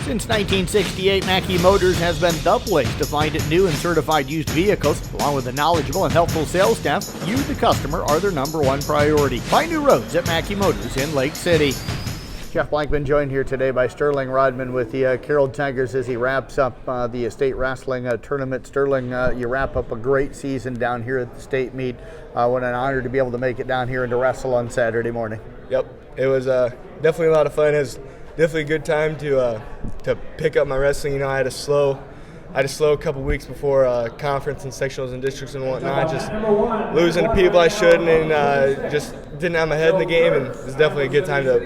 Since 1968, Mackey Motors has been the place to find new and certified used vehicles. Along with a knowledgeable and helpful sales staff, you, the customer, are their number one priority. Find new roads at Mackey Motors in Lake City. Jeff Blankman joined here today by Sterling Rodman with the Carroll Tigers as he wraps up the state wrestling tournament. Sterling, you wrap up a great season down here at the state meet. What an honor to be able to make it down here and to wrestle on Saturday morning. Yep, it was definitely a lot of fun. It was definitely a good time to pick up my wrestling. You know, I had a slow couple weeks before conference and sectionals and districts and whatnot, just losing to people I shouldn't, and just didn't have my head in the game. And it's definitely a good time to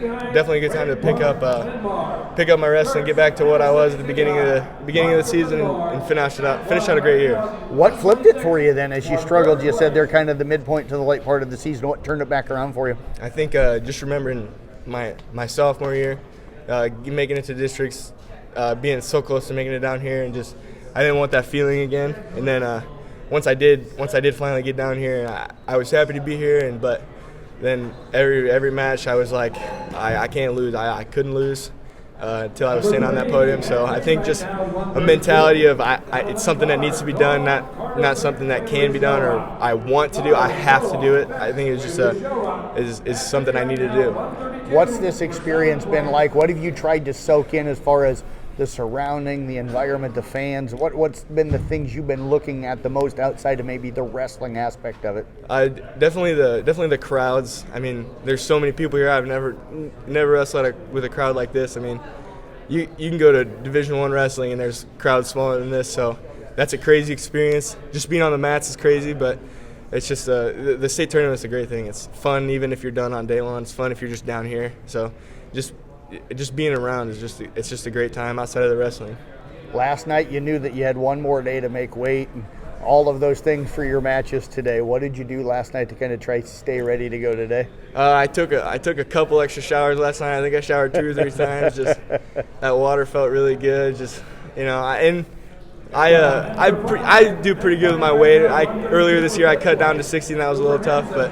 pick up my wrestling, get back to what I was at the beginning of the season, and finish out a great year. What flipped it for you then as you struggled? You said they're kind of the midpoint to the late part of the season. What turned it back around for you? I think just remembering my sophomore year, making it to districts, being so close to making it down here, and just I didn't want that feeling again. And then once I did finally get down here, I was happy to be here. But then every match I was like, I can't lose. I couldn't lose until I was sitting on that podium. So I think just a mentality of it's something that needs to be done, not something that can be done or I want to do. I have to do it. I think it's just is something I need to do. What's this experience been like? What have you tried to soak in as far as the surrounding, the environment, the fans? What's been the things you've been looking at the most outside of maybe the wrestling aspect of it? Definitely the crowds. I mean, there's so many people here. I've never wrestled with a crowd like this. I mean, you can go to Division I wrestling and there's crowds smaller than this, so that's a crazy experience. Just being on the mats is crazy, but it's just the state tournament's a great thing. It's fun even if you're done on day one. It's fun if you're just down here. So just being around is just a great time outside of the wrestling. Last night you knew that you had one more day to make weight and all of those things for your matches today. What did you do last night to kind of try to stay ready to go today? I took a couple extra showers last night. I think I showered 2 or 3 times. Just that water felt really good. Just I do pretty good with my weight. Earlier this year I cut down to 60 and that was a little tough, but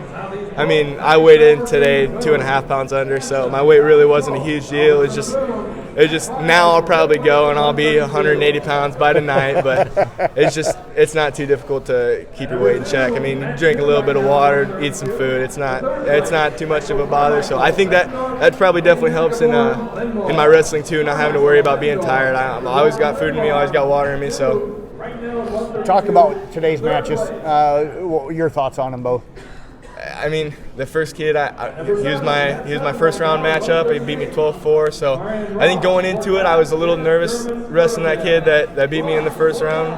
I mean I weighed in today 2.5 pounds under, so my weight really wasn't a huge deal. It's just now I'll probably go and I'll be 180 pounds by tonight, but it's not too difficult to keep your weight in check. I mean, you drink a little bit of water, eat some food. It's not too much of a bother. So I think that probably definitely helps in my wrestling too, not having to worry about being tired. I always got food in me, always got water in me. So talk about today's matches. Your thoughts on them both? I mean, the first kid, he was my first round matchup. He beat me 12-4. So I think going into it, I was a little nervous wrestling that kid that beat me in the first round,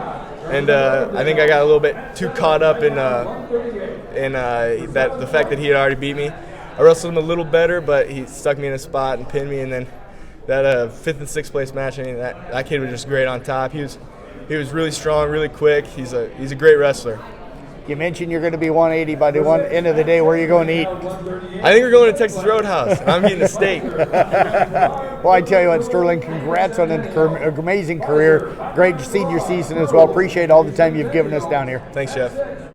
and I think I got a little bit too caught up in the fact that he had already beat me. I wrestled him a little better, but he stuck me in a spot and pinned me. And then that 5th and 6th place match, I mean, that kid was just great on top. He was really strong, really quick. He's a great wrestler. You mentioned you're going to be 180 by the end of the day. Where are you going to eat? I think we're going to Texas Roadhouse. I'm getting a steak. Well, I tell you what, Sterling, congrats on an amazing career. Great senior season as well. Appreciate all the time you've given us down here. Thanks, Jeff.